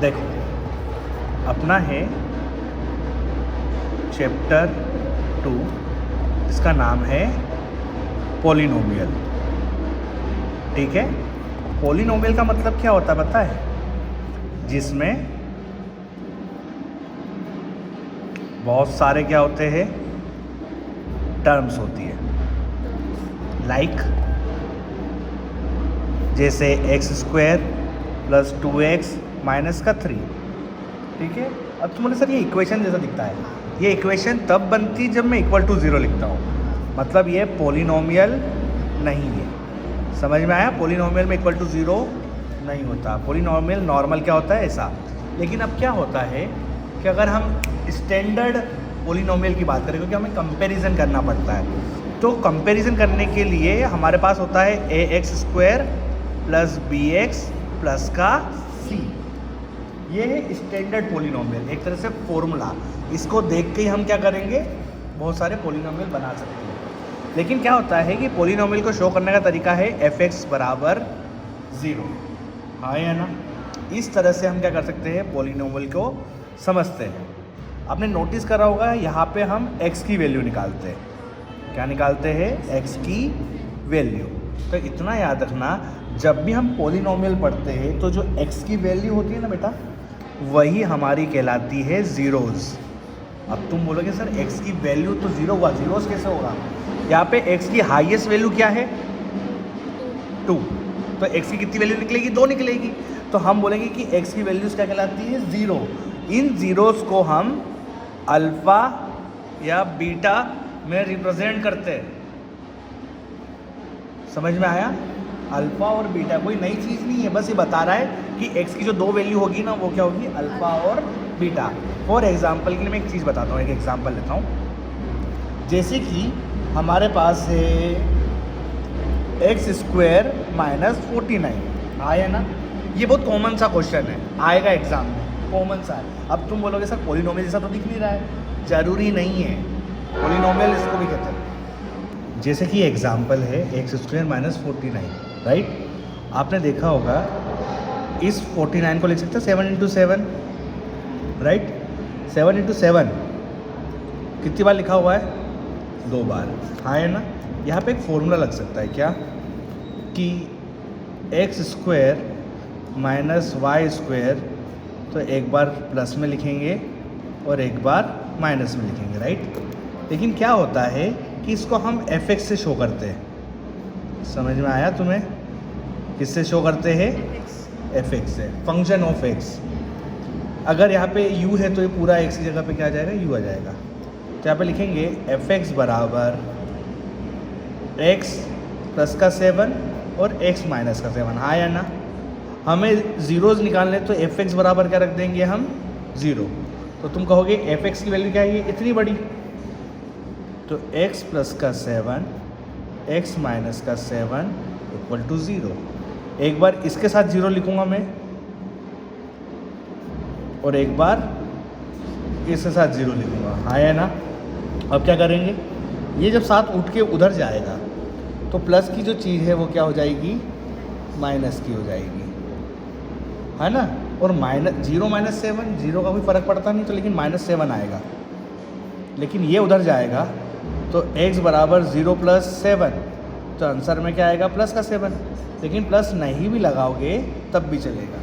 देखो अपना है चैप्टर 2, इसका नाम है पॉलिनोमियल। ठीक है, पॉलिनोमियल का मतलब क्या होता है पता है? जिसमें बहुत सारे क्या होते हैं, टर्म्स होती है। लाइक जैसे x² + 2x - 3। ठीक है, अब तुम्हारे सर ये इक्वेशन जैसा दिखता है, ये इक्वेशन तब बनती जब मैं = 0 लिखता हूँ, मतलब ये पॉलिनोमियल नहीं है। समझ में आया? पॉलिनोमियल में =0 नहीं होता। पॉलिनोमियल नॉर्मल क्या होता है, ऐसा। लेकिन अब क्या होता है कि अगर हम स्टैंडर्ड पॉलिनोमियल की बात करें, क्योंकि हमें कंपैरिजन करना पड़ता है, तो कंपैरिजन करने के लिए हमारे पास होता है ax² + bx + का c। ये है स्टैंडर्ड पॉलिनोमियल, एक तरह से फॉर्मूला। इसको देख के ही हम क्या करेंगे, बहुत सारे पॉलिनोमियल बना सकते हैं। लेकिन क्या होता है कि पॉलिनोमियल को शो करने का तरीका है fx = 0। हाँ या ना? इस तरह से हम क्या कर सकते हैं, पॉलिनोमियल को समझते हैं। आपने नोटिस करा होगा यहाँ पे हम x की वैल्यू निकालते हैं। क्या निकालते हैं? x की वैल्यू। तो इतना याद रखना, जब भी हम पॉलिनोमियल पढ़ते हैं तो जो x की वैल्यू होती है ना बेटा, वही हमारी कहलाती है ज़ीरोज़। अब तुम बोलोगे सर x की वैल्यू तो 0 हुआ, ज़ीरोज़ कैसे होगा? यहाँ पे x की हाईएस्ट वैल्यू क्या है? 2। तो x की कितनी वैल्यू निकलेगी? 2 निकलेगी। तो हम बोलेंगे कि x की वैल्यूज़ क्या कहलाती है? 0। इन ज़ीरोज़ को हम अल्फ़ा या बीटा में रिप्रेजेंट करते हैं। समझ में आया? अल्फ़ा और बीटा कोई नई चीज़ नहीं है, बस ये बता रहा है कि x की जो 2 वैल्यू होगी ना, वो क्या होगी? अल्फ़ा और बीटा। फॉर एग्जांपल के लिए मैं एक चीज़ बताता हूँ, एक एग्जांपल लेता हूँ। जैसे कि हमारे पास है x² - 49। आया ना? ये बहुत कॉमन सा क्वेश्चन है, आएगा एग्जाम में, कॉमन सा है। अब तुम बोलोगे सर पॉलिनोमियल जैसा तो दिख नहीं रहा है। ज़रूरी नहीं है, पॉलिनोमियल इसको भी कहते हैं। जैसे कि एग्जांपल है x² - 49, राइट? आपने देखा होगा इस 49 को लिख सकते हैं 7 × 7, राइट? 7 × 7 कितनी बार लिखा हुआ है? 2 बार। हाँ है ना? यहाँ पे एक फॉर्मूला लग सकता है, क्या कि x² - y², तो एक बार प्लस में लिखेंगे और एक बार माइनस में लिखेंगे, राइट? लेकिन क्या होता है कि इसको हम fx से शो करते हैं। समझ में आया तुम्हें? किससे शो करते हैं? fx से, फंक्शन ऑफ x। अगर यहाँ पे u है तो ये पूरा x की जगह पे क्या आ जाएगा? u आ जाएगा। तो यहाँ पे लिखेंगे fx = x + का 7 और x - का 7। हाँ या ना? हमें ज़ीरोज़ निकालने, तो fx बराबर क्या रख देंगे हम? 0। तो तुम कहोगे fx की वैल्यू क्या है? इतनी बड़ी। तो x + का 7, x - का 7 = 0। एक बार इसके साथ 0 लिखूँगा मैं और एक बार इसके साथ 0 लिखूँगा। हाँ या ना? अब क्या करेंगे, ये जब साथ उठ के उधर जाएगा तो प्लस की जो चीज़ है वो क्या हो जाएगी? माइनस की हो जाएगी, है ना? और -0 - 7, 0 का कोई फ़र्क पड़ता नहीं, तो लेकिन -7 आएगा। लेकिन ये उधर जाएगा तो x = 0 + 7, तो आंसर में क्या आएगा? प्लस का 7। लेकिन प्लस नहीं भी लगाओगे तब भी चलेगा।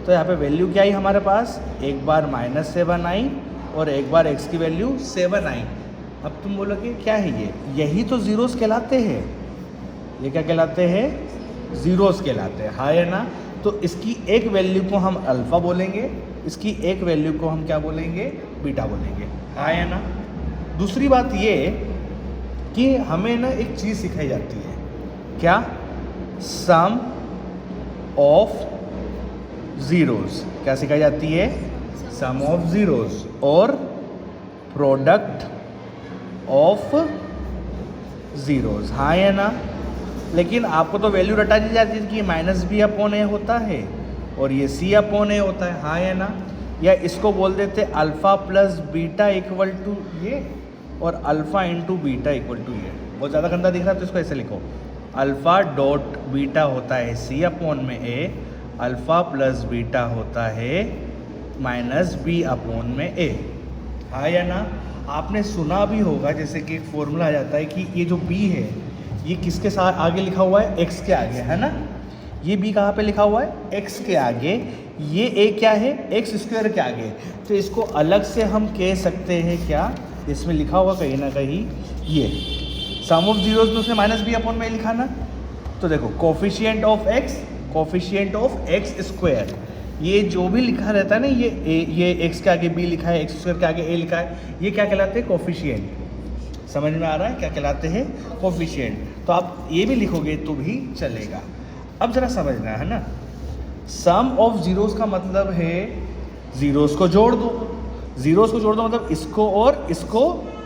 तो यहाँ पे वैल्यू क्या आई हमारे पास? एक बार -7 आई और एक बार x की वैल्यू 7 आई। अब तुम बोलोगे क्या है ये? यही तो ज़ीरोज़ कहलाते हैं। ये क्या कहलाते हैं? ज़ीरोज़ कहलाते हैं। हाँ या ना? तो इसकी एक वैल्यू को हम अल्फ़ा बोलेंगे, इसकी एक वैल्यू को हम क्या बोलेंगे? बीटा बोलेंगे। हाँ या ना? दूसरी बात ये कि हमें ना एक चीज़ सिखाई जाती है, क्या? सम ऑफ ज़ीरोज़। क्या सिखाई जाती है? सम ऑफ ज़ीरोज़ और प्रोडक्ट ऑफ ज़ीरोज़। हाँ या ना? लेकिन आपको तो वैल्यू रटा दी जाती है कि -b/a होता है और ये c/a होता है। हाँ या ना? या इसको बोल देते अल्फ़ा + बीटा = ये और अल्फ़ा × बीटा = ये। बहुत ज़्यादा गंदा दिख रहा है तो इसको ऐसे लिखो, अल्फ़ा डॉट बीटा होता है c/a अल्फ़ा प्लस बीटा होता है माइनस बी अपॉन में ए। हाँ या ना? आपने सुना भी होगा जैसे कि एक फॉर्मूला आ जाता है कि ये जो बी है ये किसके साथ आगे लिखा हुआ है, एक्स के आगे, है ना? ये बी कहाँ पे लिखा हुआ है, एक्स के आगे। ये ए क्या है, एक्स स्क्वायर के आगे। तो इसको अलग से हम कह सकते हैं क्या, इसमें लिखा हुआ कहीं ना कहीं ये सम ऑफ जीरोज में उसने माइनस बी अपॉन में लिखा ना। तो देखो कोफिशिएंट ऑफ एक्स स्क्वायर, ये जो भी लिखा रहता है ना, ये एक्स के आगे बी लिखा है, एक्स स्क्वायर के आगे ए लिखा है, ये क्या कहलाते हैं, कोफिशिएंट। समझ में आ रहा है क्या कहलाते हैं, कोफिशिएंट। तो आप ये भी लिखोगे तो भी चलेगा। अब ज़रा समझना है ना, सम ऑफ जीरोस का मतलब है जीरोस को जोड़ दो। जीरोस को जोड़ दो मतलब इसको और इसको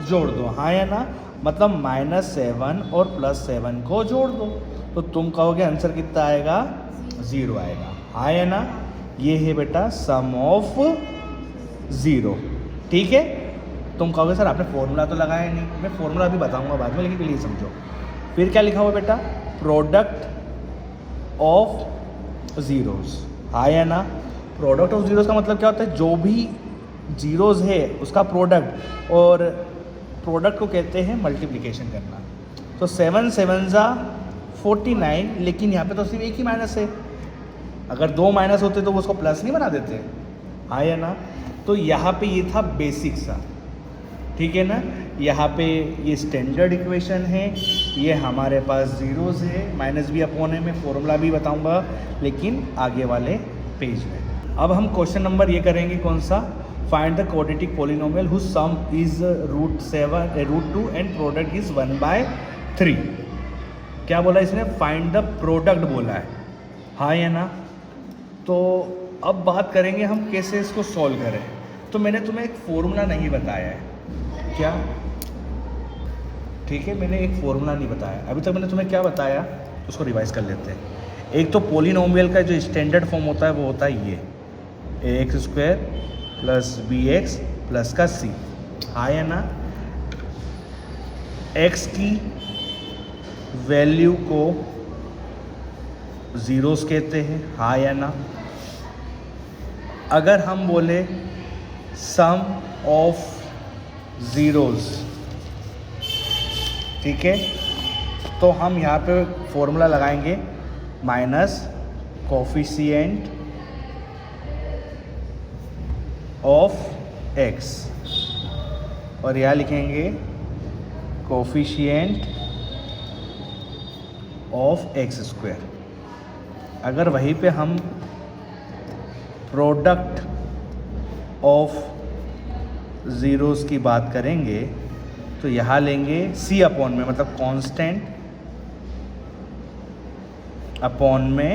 जोड़ दो, हाँ या ना? मतलब -7 और +7 को जोड़ दो तो तुम कहोगे आंसर कितना आएगा, 0 आएगा, हाँ या ना? ये है बेटा सम ऑफ ज़ीरो। ठीक है, तुम कहोगे सर आपने फॉर्मूला तो लगाया नहीं। मैं फॉर्मूला अभी बताऊंगा बाद में, लेकिन पहले समझो। फिर क्या लिखा हुआ बेटा, प्रोडक्ट ऑफ ज़ीरोज़, हाँ या ना? प्रोडक्ट ऑफ ज़ीरोज़ का मतलब क्या होता है, जो भी ज़ीरोज़ है उसका प्रोडक्ट, और प्रोडक्ट को कहते हैं मल्टीप्लिकेशन करना। तो 7 7 ज़ा 49, लेकिन यहाँ पे तो सिर्फ एक ही माइनस है। अगर 2 माइनस होते तो वो उसको प्लस नहीं बना देते, हाँ या ना? तो यहाँ पे ये था बेसिक सा, ठीक है ना? यहाँ पे ये स्टैंडर्ड इक्वेशन है, ये हमारे पास ज़ीरोज़ है, माइनस बी अपॉन है। मैं फॉर्मूला भी बताऊँगा लेकिन आगे वाले पेज में। अब हम क्वेश्चन नंबर ये करेंगे कौन सा, find the quadratic polynomial whose sum is √2 and product is 1/3। क्या बोला इसने, फाइंड द प्रोडक्ट बोला है, हाँ या ना? तो अब बात करेंगे हम कैसे इसको सॉल्व करें। तो मैंने तुम्हें एक फॉर्मूला नहीं बताया है क्या, ठीक है? मैंने एक फॉर्मूला नहीं बताया अभी तक। मैंने तुम्हें क्या बताया उसको रिवाइज कर लेते हैं। एक तो पॉलिनोमियल का जो स्टैंडर्ड फॉर्म होता है वो होता है ये ax² + bx + का c, हाँ या ना? x की वैल्यू को ज़ीरोस कहते हैं, हाँ या ना? अगर हम बोले सम ऑफ ज़ीरोज़, ठीक है, तो हम यहाँ पे फॉर्मूला लगाएंगे माइनस कोफिशिएंट ऑफ x, और यहाँ लिखेंगे कोफिशिएंट ऑफ x²। अगर वहीं पे हम प्रोडक्ट ऑफ ज़ीरोज़ की बात करेंगे तो यहाँ लेंगे c अपॉन में, मतलब कांस्टेंट अपॉन में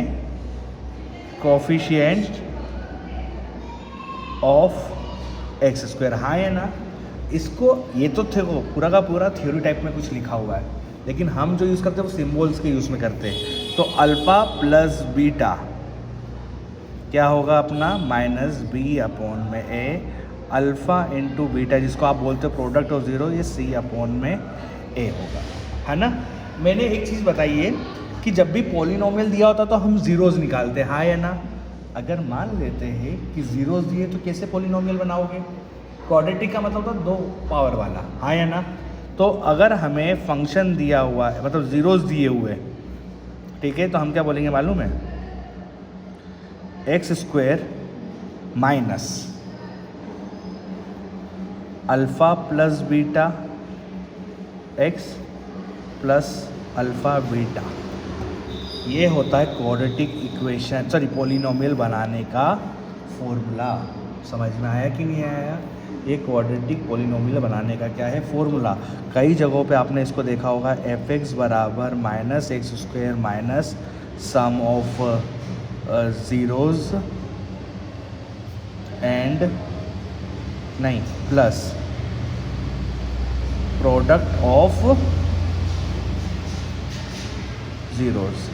कोफिशिएंट ऑफ x², हाँ या ना? इसको ये तो थे वो पूरा का पूरा थ्योरी टाइप में कुछ लिखा हुआ है, लेकिन हम जो यूज़ करते हैं वो सिम्बॉल्स के यूज़ में करते हैं। तो अल्फ़ा प्लस बीटा क्या होगा अपना, -b अपॉन में a, अल्फ़ा इंटू बीटा जिसको आप बोलते हो प्रोडक्ट ऑफ ज़ीरो, ये c अपॉन में a होगा, है ना? मैंने एक चीज़ बताई है कि जब भी पॉलिनोमियल दिया होता तो हम ज़ीरोज़ निकालते हैं, हाँ या ना? अगर मान लेते हैं कि ज़ीरोज़ दिए तो कैसे पॉलिनोमियल बनाओगे, क्वाड्रेटिक का मतलब होता है 2 पावर वाला, हाँ या ना? तो अगर हमें फंक्शन दिया हुआ है, मतलब ज़ीरोज़ दिए हुए, ठीक है, तो हम क्या बोलेंगे मालूम है, x² minus alpha plus beta x plus alpha beta, ये होता है क्वाड्रेटिक इक्वेशन, सॉरी पॉलिनोमियल बनाने का फॉर्मूला। समझ में आया कि नहीं आया? ये क्वाड्रेटिक पॉलिनोमियल बनाने का क्या है, फॉर्मूला। कई जगहों पे आपने इसको देखा होगा, f(x) बराबर -x² minus sum of zeros and नहीं प्लस प्रोडक्ट ऑफ ज़ीरोज़,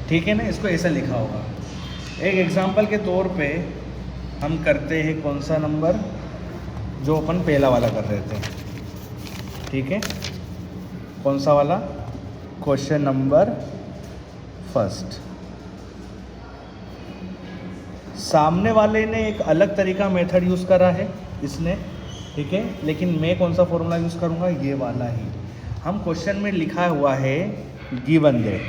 ठीक है ना? इसको ऐसा लिखा होगा। एक एग्जांपल के तौर पे हम करते हैं कौन सा नंबर, जो अपन पहला वाला कर रहे थे, ठीक है? कौन सा वाला, क्वेश्चन नंबर फर्स्ट। सामने वाले ने एक अलग तरीका मेथड यूज़ करा है इसने, ठीक है, लेकिन मैं कौन सा फॉर्मूला यूज़ करूँगा, ये वाला ही। हम क्वेश्चन में लिखा हुआ है गिवन डेट,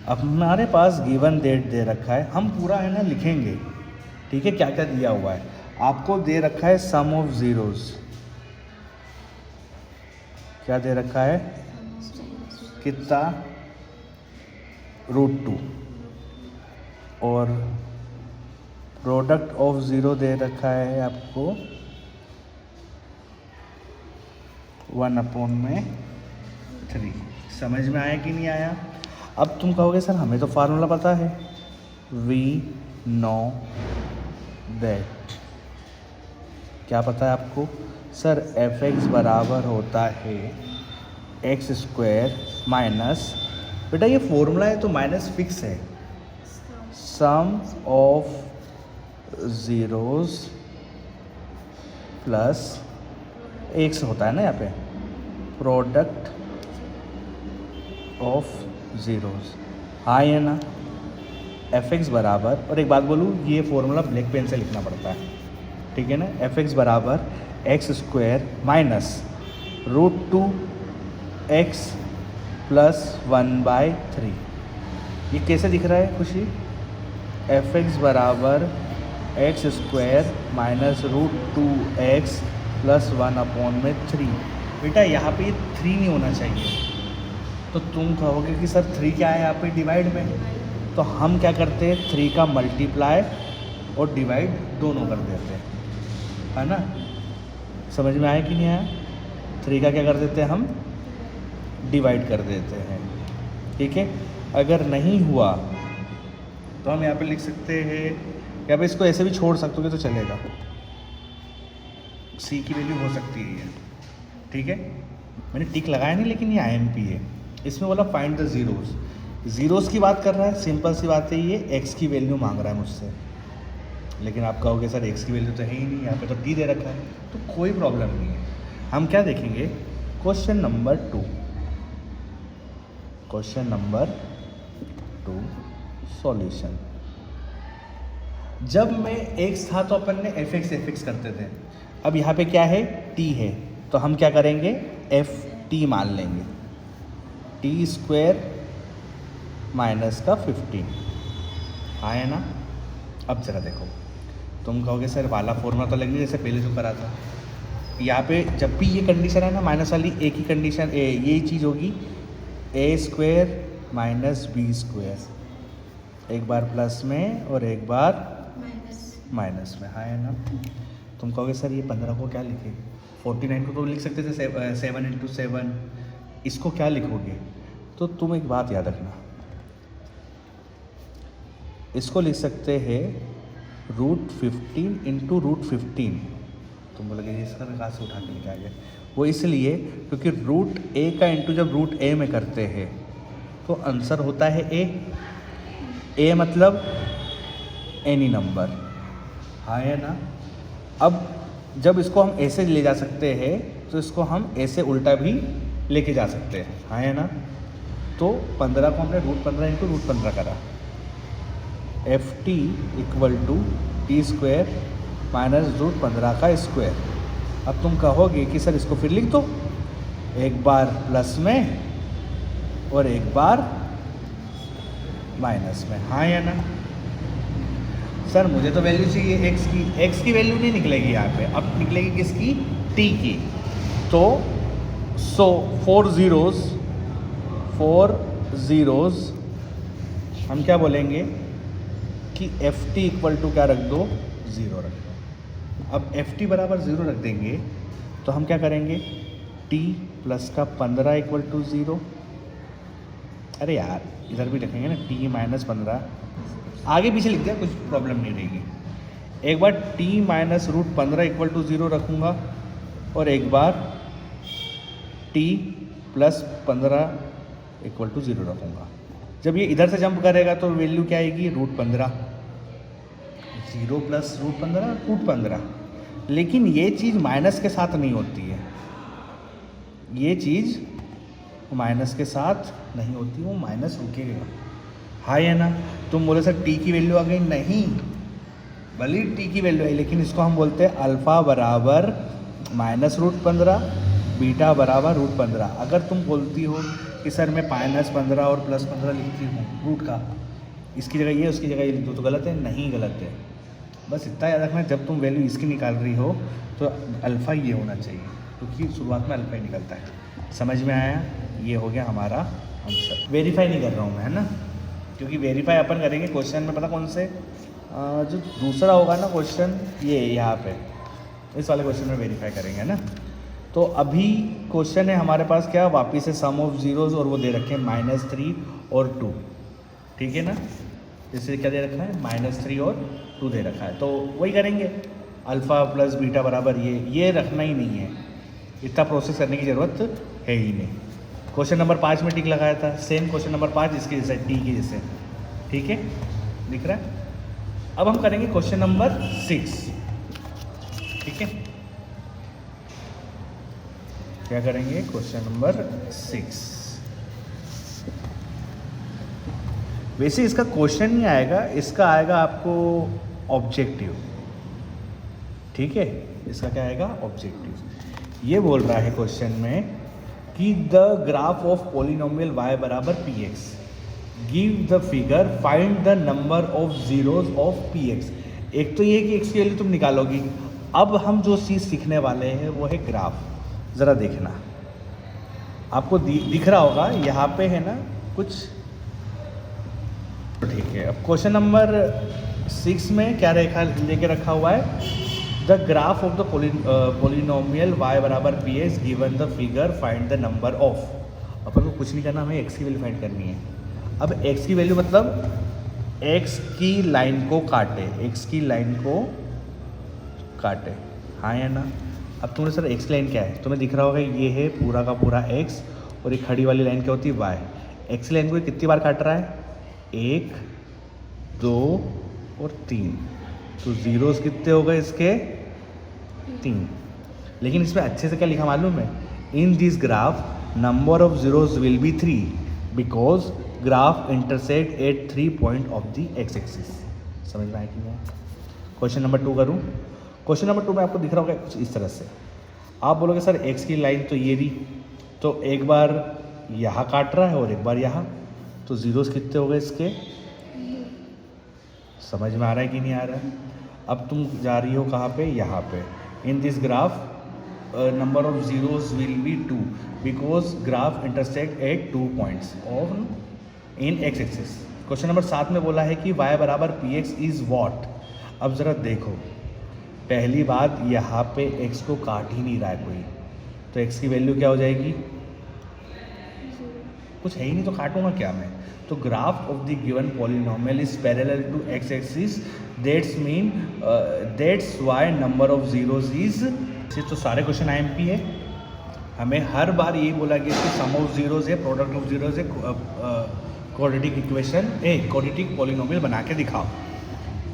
अब हमारे पास गिवन डेट दे रखा है, हम पूरा है ना लिखेंगे, ठीक है, क्या क्या दिया हुआ है। आपको दे रखा है सम ऑफ ज़ीरोज़, क्या दे रखा है, कितना, √2, और प्रोडक्ट ऑफ ज़ीरो दे रखा है आपको 1/3। समझ में आया कि नहीं आया? अब तुम कहोगे सर हमें तो फार्मूला पता है, वी नो दैट, क्या पता है आपको सर, f(x) बराबर होता है x² माइनस, बेटा ये फॉर्मूला है तो माइनस फिक्स है, सम ऑफ ज़ीरोज़ प्लस x होता है ना यहाँ पे, प्रोडक्ट ऑफ ज़ीरोज़, हाँ है ना, f(x) बराबर, और एक बात बोलूँ, ये फॉर्मूला ब्लैक पेन से लिखना पड़ता है, ठीक है ना, f(x) बराबर x² माइनस √2x प्लस 1/3। ये कैसे दिख रहा है खुशी, f(x) बराबर x² माइनस √2x प्लस 1/3। बेटा यहाँ पे 3 नहीं होना चाहिए, तो तुम कहोगे कि सर 3 क्या है यहाँ पे, डिवाइड में, तो हम क्या करते हैं, 3 का मल्टीप्लाई और डिवाइड दोनों कर देते हैं, है ना। समझ में आया कि नहीं आया? 3 का क्या कर देते हैं हम, डिवाइड कर देते हैं, ठीक है। अगर नहीं हुआ तो हम यहाँ पे लिख सकते हैं, या पे इसको ऐसे भी छोड़ सकते हो तो चलेगा, सी की वैल्यू हो सकती है ये, ठीक है। मैंने टिक लगाया नहीं, लेकिन ये IMP है, इसमें बोला फाइंड द ज़ीरोज़, ज़ीरोज़ की बात कर रहा है, सिंपल सी बात है, ये x की वैल्यू मांग रहा है मुझसे, लेकिन आप कहोगे सर x की वैल्यू तो है ही नहीं, यहाँ पे तो t दे रखा है, तो कोई प्रॉब्लम नहीं है। हम क्या देखेंगे, question number 2, question number 2 solution. जब में x था तो अपन ने f(x) करते थे, अब यहाँ पे क्या है, t है, तो हम क्या करेंगे, ft मान लेंगे, t² माइनस का 15, हाँ है ना। अब जरा देखो, तुम कहोगे सर वाला फॉर्मूला तो लगेगा जैसे पहले जो करा था, यहाँ पे जब भी ये कंडीशन है ना माइनस वाली, एक ही कंडीशन ये चीज़ होगी, a² माइनस b², एक बार प्लस में और एक बार माइनस में, हाँ है ना। तुम कहोगे सर ये 15 को क्या लिखे, 49 को तो लिख सकते थे 7 × 7, इसको क्या लिखोगे, तो तुम एक बात याद रखना, इसको लिख सकते हैं √15 × √15। तुम बोलोगे इसका कहाँ से उठा के लेके आ गए, वो इसलिए क्योंकि √a का इंटू जब √a में करते हैं तो आंसर होता है a मतलब एनी नंबर, हाँ है ना। अब जब इसको हम ऐसे ले जा सकते हैं तो इसको हम ऐसे उल्टा भी लेके जा सकते हैं, हाँ है ना। तो 15 को हमने √15 × √15 करा, ft = t² माइनस √15 का स्क्वायर। अब तुम कहोगे कि सर इसको फिर लिख दो, एक बार प्लस में और एक बार माइनस में, हाँ या ना। सर मुझे तो वैल्यू चाहिए x की वैल्यू नहीं निकलेगी यहाँ पे, अब निकलेगी किसकी, t की। तो 4 ज़ीरोज़ हम क्या बोलेंगे कि ft = क्या रख दो, 0 रख दो। अब ft बराबर 0 रख देंगे तो हम क्या करेंगे, t प्लस का 15 = 0। अरे यार इधर भी लिखेंगे ना, t माइनस 15, आगे पीछे लिख दिया, कुछ प्रॉब्लम नहीं रहेगी। एक बार t माइनस √15 = 0 रखूँगा और एक बार t प्लस 15 = 0 रखूँगा। जब ये इधर से जंप करेगा तो वैल्यू क्या आएगी, √15, 0 प्लस √15। लेकिन ये चीज़ माइनस के साथ नहीं होती है, ये चीज़ वो माइनस के साथ नहीं होती, वो माइनस रुकेगा। हाँ या ना? तुम बोले सर टी की वैल्यू आ गई, नहीं, भले टी की वैल्यू है लेकिन इसको हम बोलते हैं अल्फ़ा बराबर -√15, बीटा बराबर √15। अगर तुम बोलती हो कि सर मैं -15 और +15 लिखती हूँ रूट का, इसकी जगह ये उसकी जगह ये लिख दो, तो गलत है? नहीं गलत है। बस इतना याद रखना, जब तुम वैल्यू इसकी निकाल रही हो तो अल्फ़ा ये होना चाहिए, क्योंकि शुरुआत में अल्फ़ा ही निकलता है। समझ में आया? ये हो गया हमारा आंसर। वेरीफाई नहीं कर रहा हूँ मैं, है ना, क्योंकि वेरीफाई अपन करेंगे क्वेश्चन में, पता कौन से, जो दूसरा होगा ना क्वेश्चन, ये यहाँ पे इस वाले क्वेश्चन में वेरीफाई करेंगे, है ना। तो अभी क्वेश्चन है हमारे पास क्या, वापिस से सम ऑफ जीरोज़, और वो दे रखे हैं -3 और 2, ठीक है ना। जैसे क्या दे रखा है, -3 और 2 दे रखा है, तो वही करेंगे, अल्फ़ा प्लस बीटा बराबर ये रखना ही नहीं है, इतना प्रोसेस करने की ज़रूरत है ही नहीं। क्वेश्चन नंबर 5 में टिक लगाया था, सेम क्वेश्चन नंबर 5 इसके जैसे टी के जैसे, ठीक है, दिख रहा है। अब हम करेंगे क्वेश्चन नंबर 6, ठीक है। क्या करेंगे, क्वेश्चन नंबर 6। वैसे इसका क्वेश्चन नहीं आएगा, इसका आएगा आपको ऑब्जेक्टिव, ठीक है। इसका क्या आएगा, ऑब्जेक्टिव। ये बोल रहा है क्वेश्चन में कि the graph of polynomial y बराबर px, give the figure, find the number of zeros of px। एक तो ये कि x की वैल्यू तुम निकालोगी। अब हम जो चीज़ सीखने वाले हैं वो है ग्राफ। ज़रा देखना, आपको दिख रहा होगा यहाँ पे है ना कुछ, ठीक है। अब क्वेश्चन नंबर 6 में क्या रेखा लेके रखा हुआ है, the graph of the polynomial y बराबर px given the figure, find the number of. अपन को कुछ नहीं करना, हमें x की वैल्यू फाइंड करनी है। अब x की वैल्यू मतलब x की लाइन को काटे, x की लाइन को काटे, हाँ या ना। अब तुमने सर x लाइन क्या है, तुम्हें दिख रहा होगा ये है पूरा का पूरा x, और एक खड़ी वाली लाइन क्या होती है, y। x लाइन को कितनी बार काट रहा है, 1, 2 और 3, तो जीरोस कितने हो गए इसके, 3। लेकिन इसमें अच्छे से क्या लिखा मालूम है, in this graph number of zeros will be 3 because graph intersect at 3 point of the x axis. समझ में आया कि नहीं? क्वेश्चन नंबर 2 करूँ। क्वेश्चन नंबर 2 में आपको दिख रहा होगा कुछ इस तरह से, आप बोलोगे सर x की लाइन तो ये रही, तो एक बार यहाँ काट रहा है और एक बार यहाँ, तो जीरोस कितने हो गए इसके, समझ में आ रहा है कि नहीं आ रहा है? अब तुम जा रही हो कहाँ पे, यहाँ पे, in this graph number of zeros will be 2 because graph intersect at 2 points of in x axis. Question number 7 में बोला है कि y बराबर px इज़ वॉट। अब ज़रा देखो, पहली बात यहाँ पे x को काट ही नहीं रहा है कोई, तो x की वैल्यू क्या हो जाएगी, कुछ है ही नहीं, तो काटूंगा क्या मैं। तो graph of the given polynomial is parallel to x axis, that's mean that's why number of zeros is. तो सारे क्वेश्चन IMP है, हमें हर बार यही बोला गया कि सम ऑफ जीरोस है, प्रोडक्ट ऑफ जीरोस है, क्वाड्रेटिक इक्वेशन क्वाड्रेटिक पॉलिनोमियल बना के दिखाओ।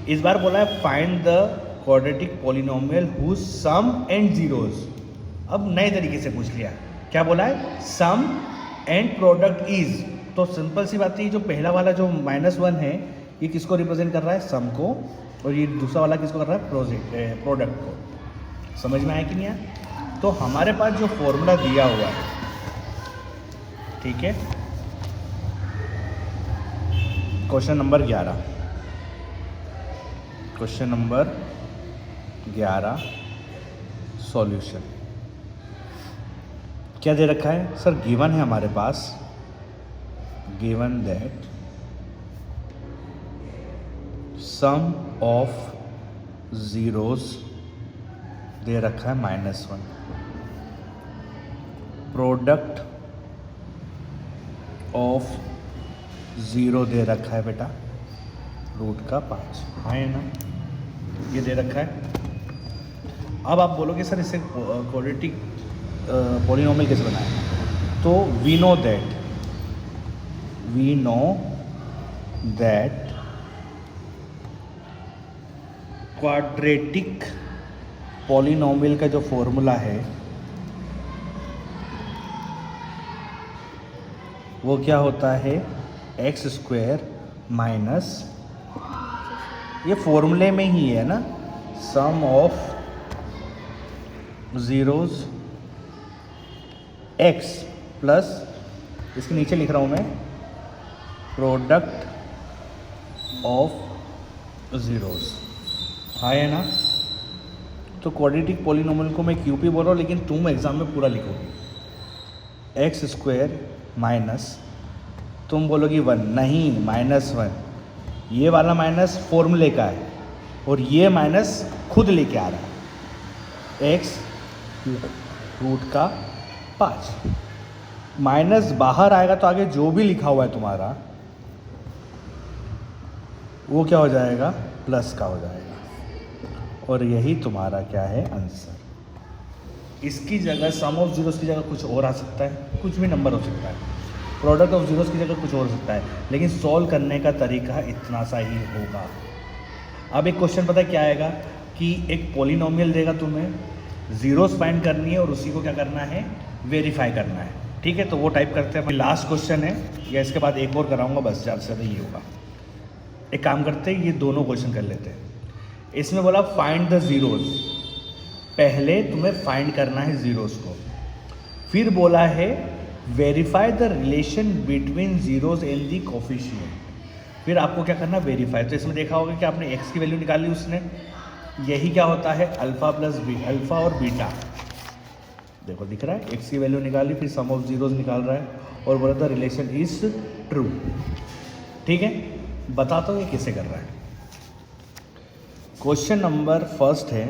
इस बार बोला है find the quadratic polynomial whose sum and zeros. अब नए तरीके से पूछ लिया, क्या बोला है, सम एंड प्रोडक्ट इज। तो सिंपल सी बात है, जो पहला वाला जो -1 है ये किसको रिप्रेजेंट कर रहा है, सम को, और ये दूसरा वाला किसको कर रहा है, प्रोडक्ट को। समझ में आया कि नहीं आया? तो हमारे पास जो फॉर्मूला दिया हुआ है, ठीक है, question number 11, question number 11 solution क्या दे रखा है सर, गिवन है हमारे पास, given that sum of zeros दे रखा है -1, प्रोडक्ट ऑफ ज़ीरो दे रखा है बेटा √5, हाँ है ना, ये दे रखा है। अब आप बोलोगे सर इसे क्वाड्रेटिक पॉलिनोमियल कैसे बनाया, तो we know that quadratic polynomial का जो फॉर्मूला है वो क्या होता है एक्स स्क्वायर माइनस, ये फॉर्मूले में ही है ना, सम ऑफ ज़ीरोज़ एक्स प्लस, इसके नीचे लिख रहा हूँ मैं, प्रोडक्ट ऑफ ज़ीरोज़। हाँ है ना। तो क्वाड्रेटिक पॉलिनोमियल को मैं क्यूपी बोल रहा हूँ, लेकिन तुम एग्ज़ाम में पूरा लिखोगे। एक्स स्क्वायर माइनस, तुम बोलोगी 1, नहीं -1, ये वाला माइनस फॉर्मूले का है और ये माइनस खुद लेके आ रहा है, एक्स रूट का 5। माइनस बाहर आएगा तो आगे जो भी लिखा हुआ है तुम्हारा वो क्या हो जाएगा, प्लस का हो जाएगा। और यही तुम्हारा क्या है, आंसर। इसकी जगह सम ऑफ जीरोस की जगह कुछ और आ सकता है, कुछ भी नंबर हो सकता है, प्रोडक्ट ऑफ जीरोस की जगह कुछ और हो सकता है, लेकिन सॉल्व करने का तरीका इतना सा ही होगा। अब एक क्वेश्चन पता है क्या आएगा कि एक पॉलिनोमियल देगा तुम्हें, जीरोस फाइंड करनी है और उसी को क्या करना है, वेरीफाई करना है। ठीक है, तो वो टाइप करते हैं। लास्ट क्वेश्चन है, या इसके बाद एक और कराऊंगा, बस ज़्यादा से ज़्यादा ये होगा। एक काम करते हैं, ये दोनों क्वेश्चन कर लेते हैं। इसमें बोला फाइंड द ज़ीरोज़, पहले तुम्हें फाइंड करना है ज़ीरोज़ को, फिर बोला है verify the relation between zeros and the coefficient, फिर आपको क्या करना है, वेरीफाई। तो इसमें देखा होगा कि आपने एक्स की वैल्यू निकाली, उसने यही क्या होता है, अल्फ़ा प्लस बी, अल्फ़ा और बीटा, देखो दिख रहा है, एक्स की वैल्यू निकाली, फिर सम ऑफ जीरोज़ निकाल रहा है और बोला था रिलेशन इज ट्रू। ठीक है, बताता हूँ ये कैसे कर रहा है। क्वेश्चन नंबर फर्स्ट है,